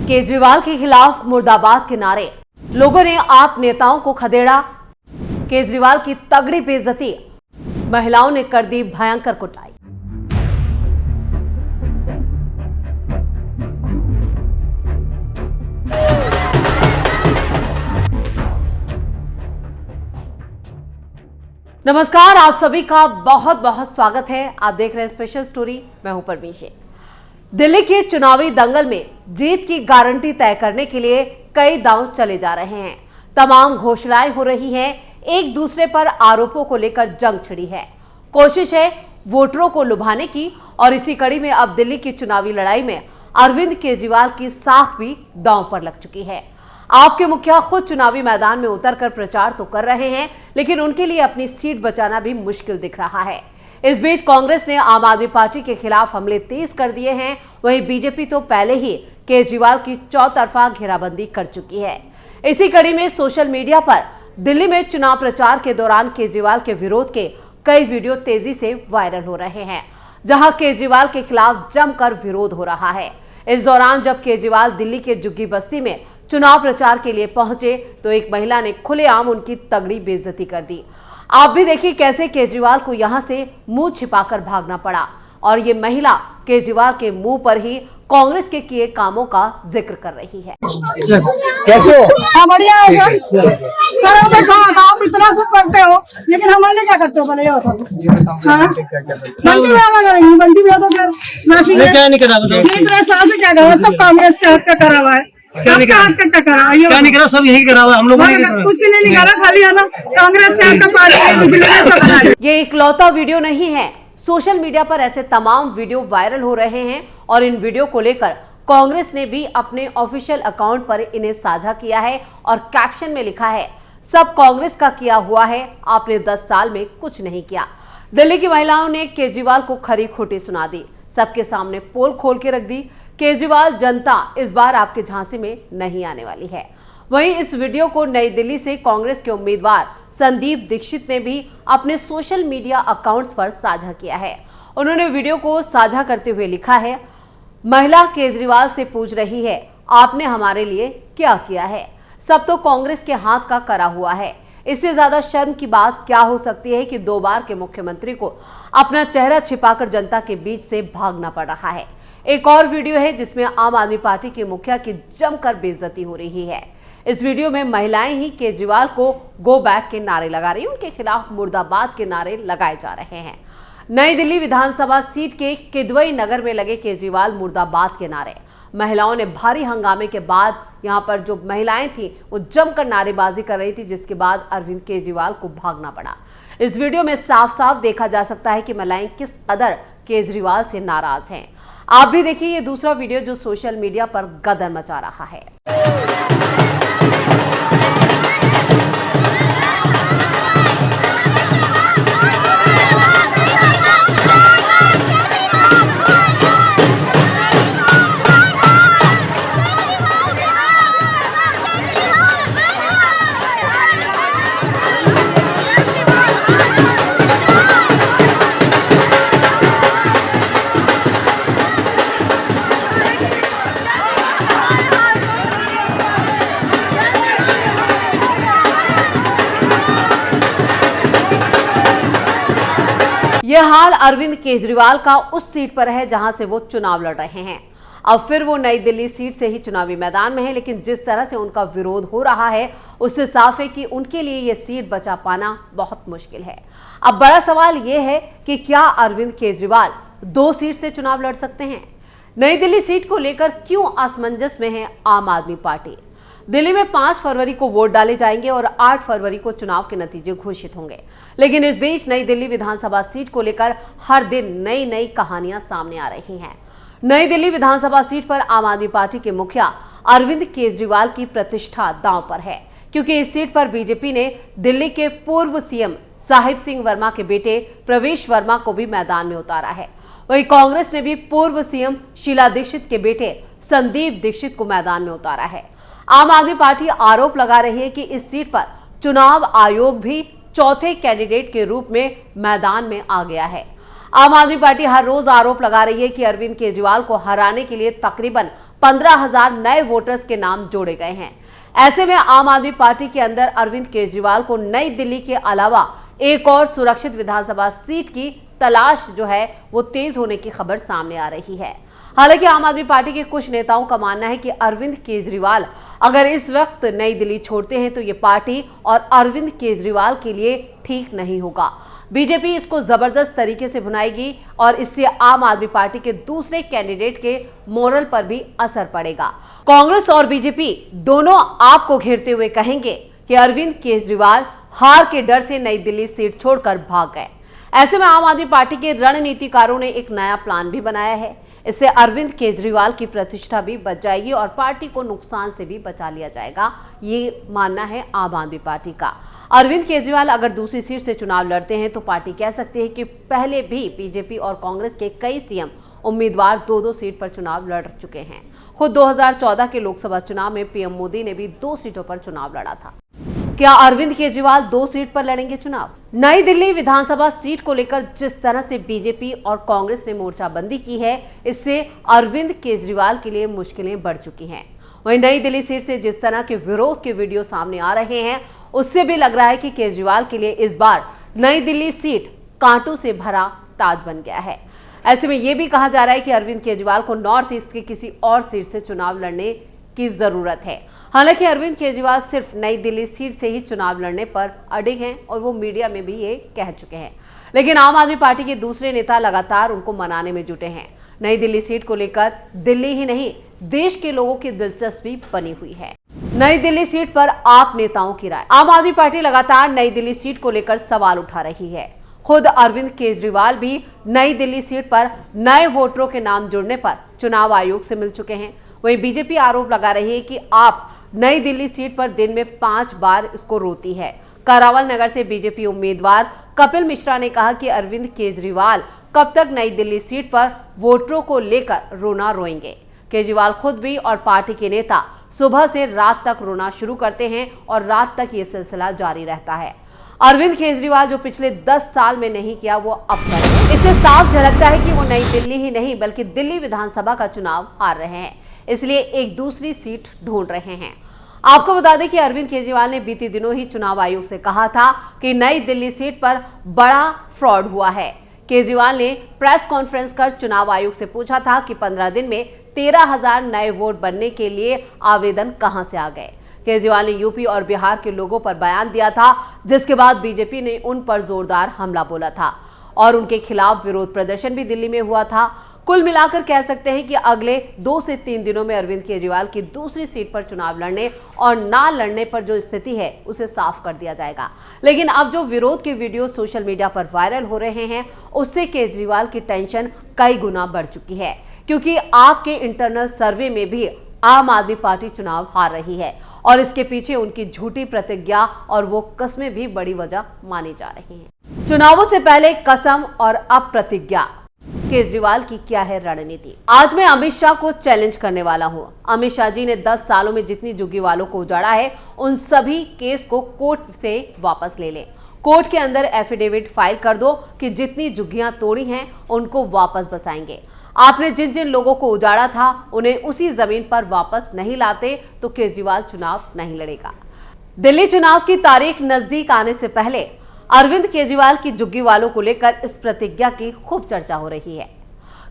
केजरीवाल के खिलाफ मुर्दाबाद के नारे, लोगों ने आप नेताओं को खदेड़ा। केजरीवाल की तगड़ी बेइज्जती, महिलाओं ने कर दी भयंकर कुटाई। नमस्कार, आप सभी का बहुत बहुत स्वागत है। आप देख रहे हैं स्पेशल स्टोरी। मैं हूं परवीन। दिल्ली के चुनावी दंगल में जीत की गारंटी तय करने के लिए कई दांव चले जा रहे हैं। तमाम घोषणाएं हो रही हैं, एक दूसरे पर आरोपों को लेकर जंग छिड़ी है। कोशिश है वोटरों को लुभाने की, और इसी कड़ी में अब दिल्ली की चुनावी लड़ाई में अरविंद केजरीवाल की साख भी दांव पर लग चुकी है। आपके मुखिया खुद चुनावी मैदान में उतरकर प्रचार तो कर रहे हैं, लेकिन उनके लिए अपनी सीट बचाना भी मुश्किल दिख रहा है। इस बीच कांग्रेस ने आम आदमी पार्टी के खिलाफ हमले तेज कर दिए हैं। वहीं बीजेपी तो पहले ही केजरीवाल की चौतरफा घेराबंदी कर चुकी है। इसी कड़ी में सोशल मीडिया पर दिल्ली में चुनाव प्रचार के दौरान केजरीवाल के विरोध के कई वीडियो तेजी से वायरल हो रहे हैं, जहां केजरीवाल के खिलाफ जमकर विरोध हो रहा है। इस दौरान जब केजरीवाल दिल्ली के जुग्गी बस्ती में चुनाव प्रचार के लिए पहुंचे तो एक महिला ने खुलेआम उनकी तगड़ी बेइज्जती कर दी। आप भी देखिए कैसे केजरीवाल को यहां से मुंह छिपाकर भागना पड़ा, और ये महिला केजरीवाल के मुंह पर ही कांग्रेस के किए कामों का जिक्र कर रही है। कैसे हो? हाँ, बढ़िया है सर। आप इतना सब करते हो, लेकिन हमारे लिए क्या करते हो? भले बंटी वाला करेंगे, बंटी भी तो फिर क्या नहीं करा? साल से क्या करा? सब कांग्रेस के हक का करा हुआ है। क्या नहीं करा? सब यही करा हुआ, हम लोगों ने कुछ नहीं निकाला, खाली है ना कांग्रेस के हक का पार्टी। ये इकलौता वीडियो नहीं है। सोशल मीडिया पर ऐसे तमाम वीडियो वायरल हो रहे हैं, और इन वीडियो को लेकर कांग्रेस ने भी अपने ऑफिशियल अकाउंट पर इन्हें साझा किया है और कैप्शन में लिखा है, सब कांग्रेस का किया हुआ है, आपने 10 साल में कुछ नहीं किया। दिल्ली की महिलाओं ने केजरीवाल को खरी खोटी सुना दी, सबके सामने पोल खोल के रख दी। केजरीवाल जनता इस बार आपके झांसे में नहीं आने वाली है। वहीं इस वीडियो को नई दिल्ली से कांग्रेस के उम्मीदवार संदीप दीक्षित ने भी अपने सोशल मीडिया अकाउंट्स पर साझा किया है। उन्होंने वीडियो को साझा करते हुए लिखा है, महिला केजरीवाल से पूछ रही है, आपने हमारे लिए क्या किया है? सब तो कांग्रेस के हाथ का करा हुआ है। इससे ज्यादा शर्म की बात क्या हो सकती है कि 2 बार के मुख्यमंत्री को अपना चेहरा छिपाकर जनता के बीच से भागना पड़ रहा है। एक और वीडियो है जिसमें आम आदमी पार्टी के मुखिया की जमकर बेइज्जती हो रही है। इस वीडियो में महिलाएं ही केजरीवाल को गो बैक के नारे लगा रही हैं, उनके खिलाफ मुर्दाबाद के नारे लगाए जा रहे हैं। नई दिल्ली विधानसभा सीट के किदवई नगर में लगे केजरीवाल मुर्दाबाद के नारे। महिलाओं ने भारी हंगामे के बाद यहां पर जो महिलाएं थी वो जमकर नारेबाजी कर रही थी, जिसके बाद अरविंद केजरीवाल को भागना पड़ा। इस वीडियो में साफ साफ देखा जा सकता है कि महिलाएं किस कदर केजरीवाल से नाराज हैं। आप भी देखिए ये दूसरा वीडियो जो सोशल मीडिया पर गदर मचा रहा है। यह हाल अरविंद केजरीवाल का उस सीट पर है जहां से वो चुनाव लड़ रहे हैं। अब फिर वो नई दिल्ली सीट से ही चुनावी मैदान में है, लेकिन जिस तरह से उनका विरोध हो रहा है उससे साफ है कि उनके लिए यह सीट बचा पाना बहुत मुश्किल है। अब बड़ा सवाल यह है कि क्या अरविंद केजरीवाल 2 सीट से चुनाव लड़ सकते हैं? नई दिल्ली सीट को लेकर क्यों असमंजस में है आम आदमी पार्टी? दिल्ली में 5 फरवरी को वोट डाले जाएंगे और 8 फरवरी को चुनाव के नतीजे घोषित होंगे। लेकिन इस बीच नई दिल्ली विधानसभा सीट को लेकर हर दिन नई नई कहानियां सामने आ रही हैं। नई दिल्ली विधानसभा सीट पर आम आदमी पार्टी के मुखिया अरविंद केजरीवाल की प्रतिष्ठा दांव पर है, क्योंकि इस सीट पर बीजेपी ने दिल्ली के पूर्व सीएम साहिब सिंह वर्मा के बेटे प्रवेश वर्मा को भी मैदान में उतारा है। वहीं कांग्रेस ने भी पूर्व सीएम शीला दीक्षित के बेटे संदीप दीक्षित को मैदान में उतारा है। आम आदमी पार्टी आरोप लगा रही है कि इस सीट पर चुनाव आयोग भी चौथे कैंडिडेट के रूप में मैदान में आ गया है। आम आदमी पार्टी हर रोज आरोप लगा रही है कि अरविंद केजरीवाल को हराने के लिए तकरीबन 15,000 नए वोटर्स के नाम जोड़े गए हैं। ऐसे में आम आदमी पार्टी के अंदर अरविंद केजरीवाल को नई दिल्ली के अलावा एक और सुरक्षित विधानसभा सीट की तलाश जो है वो तेज होने की खबर सामने आ रही है। हालांकि आम आदमी पार्टी के कुछ नेताओं का मानना है कि अरविंद केजरीवाल अगर इस वक्त नई दिल्ली छोड़ते हैं तो ये पार्टी और अरविंद केजरीवाल के लिए ठीक नहीं होगा। बीजेपी इसको जबरदस्त तरीके से भुनाएगी और इससे आम आदमी पार्टी के दूसरे कैंडिडेट के मोरल पर भी असर पड़ेगा। कांग्रेस और बीजेपी दोनों आपको घेरते हुए कहेंगे कि अरविंद केजरीवाल हार के डर से नई दिल्ली सीट छोड़कर भाग गए। ऐसे में आम आदमी पार्टी के रणनीतिकारों ने एक नया प्लान भी बनाया है। इससे अरविंद केजरीवाल की प्रतिष्ठा भी बच जाएगी और पार्टी को नुकसान से भी बचा लिया जाएगा, ये मानना है आम आदमी पार्टी का। अरविंद केजरीवाल अगर दूसरी सीट से चुनाव लड़ते हैं तो पार्टी कह सकती है कि पहले भी बीजेपी और कांग्रेस के कई सीएम उम्मीदवार 2-2 सीट पर चुनाव लड़ चुके हैं। खुद 2014 के लोकसभा चुनाव में पीएम मोदी ने भी 2 सीटों पर चुनाव लड़ा था। क्या अरविंद केजरीवाल 2 सीट पर लड़ेंगे चुनाव? नई दिल्ली विधानसभा सीट को लेकर जिस तरह से बीजेपी और कांग्रेस ने मोर्चाबंदी की है, इससे अरविंद केजरीवाल के लिए मुश्किलें बढ़ चुकी हैं। वहीं नई दिल्ली सीट से जिस तरह के विरोध के वीडियो सामने आ रहे हैं, उससे भी लग रहा है कि केजरीवाल के लिए इस बार नई दिल्ली सीट कांटों से भरा ताज बन गया है। ऐसे में यह भी कहा जा रहा है कि अरविंद केजरीवाल को नॉर्थ ईस्ट की किसी और सीट से चुनाव लड़ने की जरूरत है। हालांकि अरविंद केजरीवाल सिर्फ नई दिल्ली सीट से ही चुनाव लड़ने पर अड़िग हैं और वो मीडिया में भी ये कह चुके हैं, लेकिन आम आदमी पार्टी के दूसरे नेता लगातार उनको मनाने में जुटे हैं। नई दिल्ली सीट को लेकर दिल्ली ही नहीं देश के लोगों की दिलचस्पी बनी हुई है। नई दिल्ली सीट पर आप नेताओं की राय। आम आदमी पार्टी लगातार नई दिल्ली सीट को लेकर सवाल उठा रही है। खुद अरविंद केजरीवाल भी नई दिल्ली सीट पर नए वोटरों के नाम जुड़ने पर चुनाव आयोग से मिल चुके हैं। वहीं बीजेपी आरोप लगा रही है कि आप नई दिल्ली सीट पर दिन में 5 बार इसको रोती है। करावल नगर से बीजेपी उम्मीदवार कपिल मिश्रा ने कहा कि अरविंद केजरीवाल कब तक नई दिल्ली सीट पर वोटरों को लेकर रोना रोएंगे। केजरीवाल खुद भी और पार्टी के नेता सुबह से रात तक रोना शुरू करते हैं और रात तक ये सिलसिला जारी रहता है। अरविंद केजरीवाल जो पिछले 10 साल में नहीं किया वो अब करें। इससे साफ झलकता है कि वो नई दिल्ली ही नहीं बल्कि दिल्ली विधानसभा का चुनाव हार रहे हैं, इसलिए एक दूसरी सीट ढूंढ रहे हैं। आपको बता दें कि अरविंद केजरीवाल ने बीते दिनों ही चुनाव आयोग से कहा था कि नई दिल्ली सीट पर बड़ा फ्रॉड हुआ है। केजरीवाल ने प्रेस कॉन्फ्रेंस कर चुनाव आयोग से पूछा था कि 15 दिन में 13,000 नए वोट बनने के लिए आवेदन कहां से आ गए। केजरीवाल ने यूपी और बिहार के लोगों पर बयान दिया था, जिसके बाद बीजेपी ने उन पर जोरदार हमला बोला था और उनके खिलाफ विरोध प्रदर्शन भी दिल्ली में हुआ था। कुल मिलाकर कह सकते हैं कि अगले 2 से 3 दिनों में अरविंद केजरीवाल की दूसरी सीट पर चुनाव लड़ने और ना लड़ने पर जो स्थिति है उसे साफ कर दिया जाएगा। लेकिन अब जो विरोध के वीडियो सोशल मीडिया पर वायरल हो रहे हैं, उससे केजरीवाल की टेंशन कई गुना बढ़ चुकी है, क्योंकि आपके इंटरनल सर्वे में भी आम आदमी पार्टी चुनाव हार रही है और इसके पीछे उनकी झूठी प्रतिज्ञा और वो कस्में भी बड़ी वजह मानी जा रही हैं। चुनावों से पहले कसम और अब प्रतिज्ञा, केजरीवाल की क्या है रणनीति? आज मैं अमित शाह को चैलेंज करने वाला हूं। अमित शाह जी ने 10 सालों में जितनी झुग्गी वालों को उजाड़ा है, उन सभी केस को कोर्ट से वापस ले लें। कोर्ट के अंदर एफिडेविट फाइल कर दो कि जितनी झुग्गियां तोड़ी हैं उनको वापस बसाएंगे। आपने जिन जिन लोगों को उजाड़ा था उन्हें उसी जमीन पर वापस नहीं लाते तो केजरीवाल चुनाव नहीं लड़ेगा। दिल्ली चुनाव की तारीख नजदीक आने से पहले अरविंद केजरीवाल की झुग्गी वालों को लेकर इस प्रतिज्ञा की खूब चर्चा हो रही है,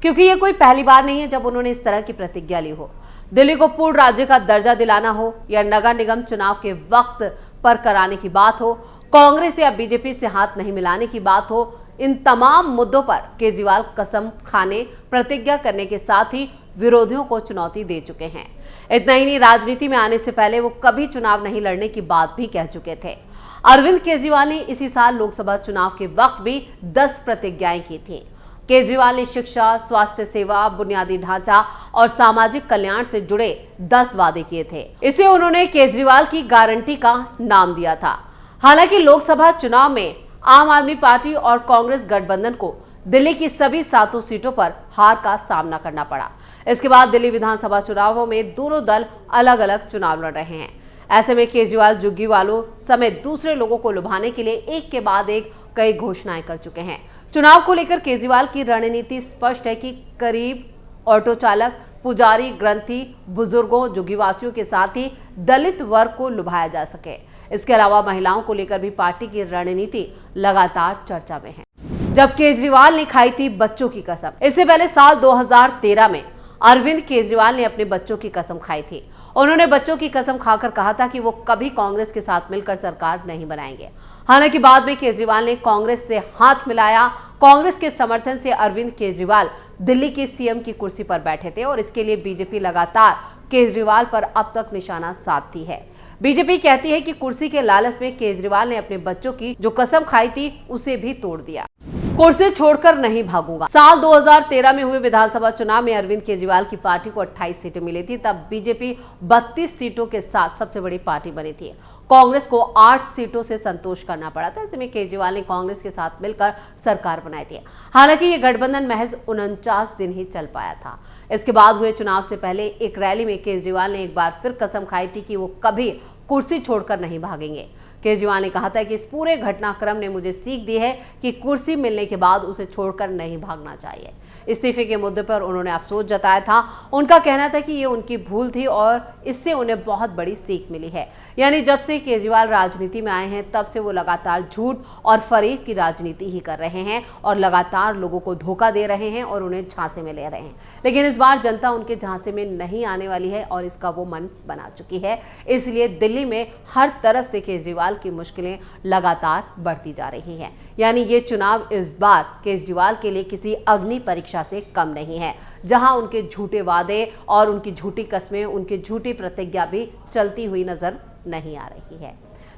क्योंकि ये कोई पहली बार नहीं है जब उन्होंने इस तरह की प्रतिज्ञा ली हो। दिल्ली को पूर्ण राज्य का दर्जा दिलाना हो या नगर निगम चुनाव के वक्त पर कराने की बात हो, कांग्रेस या बीजेपी से हाथ नहीं मिलाने की बात हो, इन तमाम मुद्दों पर केजरीवाल कसम खाने, प्रतिज्ञा करने के साथ ही विरोधियों को चुनौती दे चुके हैं। इतना ही नहीं, राजनीति में आने से पहले वो कभी चुनाव नहीं लड़ने की बात भी कह चुके थे। अरविंद केजरीवाल ने इसी साल लोकसभा चुनाव के वक्त भी 10 प्रतिज्ञाएं की थी। केजरीवाल ने शिक्षा, स्वास्थ्य सेवा, बुनियादी ढांचा और सामाजिक कल्याण से जुड़े 10 वादे किए थे। इसे उन्होंने केजरीवाल की गारंटी का नाम दिया था। हालांकि लोकसभा चुनाव में आम आदमी पार्टी और कांग्रेस गठबंधन को दिल्ली की सभी 7 सीटों पर हार का सामना करना पड़ा। इसके बाद दिल्ली विधानसभा चुनावों में दोनों दल अलग अलग चुनाव लड़ रहे हैं। ऐसे में केजरीवाल झुग्गी वालों समेत दूसरे लोगों को लुभाने के लिए एक के बाद एक कई घोषणाएं कर चुके हैं। चुनाव को लेकर केजरीवाल की रणनीति स्पष्ट है कि गरीब, ऑटो चालक, पुजारी, ग्रंथी, बुजुर्गों, जुग्गीवासियों के साथ ही दलित वर्ग को लुभाया जा सके। इसके अलावा महिलाओं को लेकर भी पार्टी की रणनीति लगातार चर्चा में है। जब केजरीवाल ने खाई थी बच्चों की कसम। इससे पहले साल 2013 में अरविंद केजरीवाल ने अपने बच्चों की कसम खाई थी। उन्होंने बच्चों की कसम खाकर कहा था कि वो कभी कांग्रेस के साथ मिलकर सरकार नहीं बनाएंगे। हालांकि बाद में केजरीवाल ने कांग्रेस से हाथ मिलाया। कांग्रेस के समर्थन से अरविंद केजरीवाल दिल्ली के सीएम की कुर्सी पर बैठे थे और इसके लिए बीजेपी लगातार केजरीवाल पर अब तक निशाना साधती है। बीजेपी कहती है कि कुर्सी के लालच में केजरीवाल ने अपने बच्चों की जो कसम खाई थी उसे भी तोड़ दिया। कुर्सी छोड़कर नहीं भागूंगा। साल 2013 में हुए विधानसभा चुनाव में अरविंद केजरीवाल की पार्टी को 28 सीटें मिली थी। तब बीजेपी 32 सीटों के साथ सबसे बड़ी पार्टी बनी थी। कांग्रेस को 8 सीटों से संतोष करना पड़ा था। ऐसे में केजरीवाल ने कांग्रेस के साथ मिलकर सरकार बनाई थी। हालांकि ये गठबंधन महज 49 दिन ही चल पाया था। इसके बाद हुए चुनाव से पहले एक रैली में केजरीवाल ने एक बार फिर कसम खाई थी कि वो कभी कुर्सी छोड़कर नहीं भागेंगे। केजरीवाल ने कहा था कि इस पूरे घटनाक्रम ने मुझे सीख दी है कि कुर्सी मिलने के बाद उसे छोड़कर नहीं भागना चाहिए। इस्तीफे के मुद्दे पर उन्होंने अफसोस जताया था। उनका कहना था कि ये उनकी भूल थी और इससे उन्हें बहुत बड़ी सीख मिली है। यानी जब से केजरीवाल राजनीति में आए हैं तब से वो लगातार झूठ और फरेब की राजनीति ही कर रहे हैं और लगातार लोगों को धोखा दे रहे हैं और उन्हें झांसे में ले रहे हैं। लेकिन इस बार जनता उनके झांसे में नहीं आने वाली है और इसका वो मन बना चुकी है। इसलिए दिल्ली में हर तरफ से केजरीवाल की मुश्किलें लगातार बढ़ती जा रही हैं। यानी ये चुनाव इस बार केजरीवाल के लिए किसी अग्नि परीक्षा से कम नहीं है, जहां उनके झूठे वादे और उनकी झूठी कस्में, उनकी झूठी प्रतिज्ञा भी चलती हुई नजर नहीं आ रही है।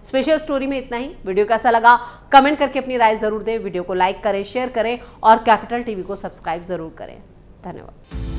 स्पेशल स्टोरी में इतना ही। वीडियो कैसा लगा कमेंट करके अपनी राय जरूर दें। वीडियो को लाइक करें, शेयर करें और कैपिटल टीवी को सब्सक्राइब जरूर करें। धन्यवाद।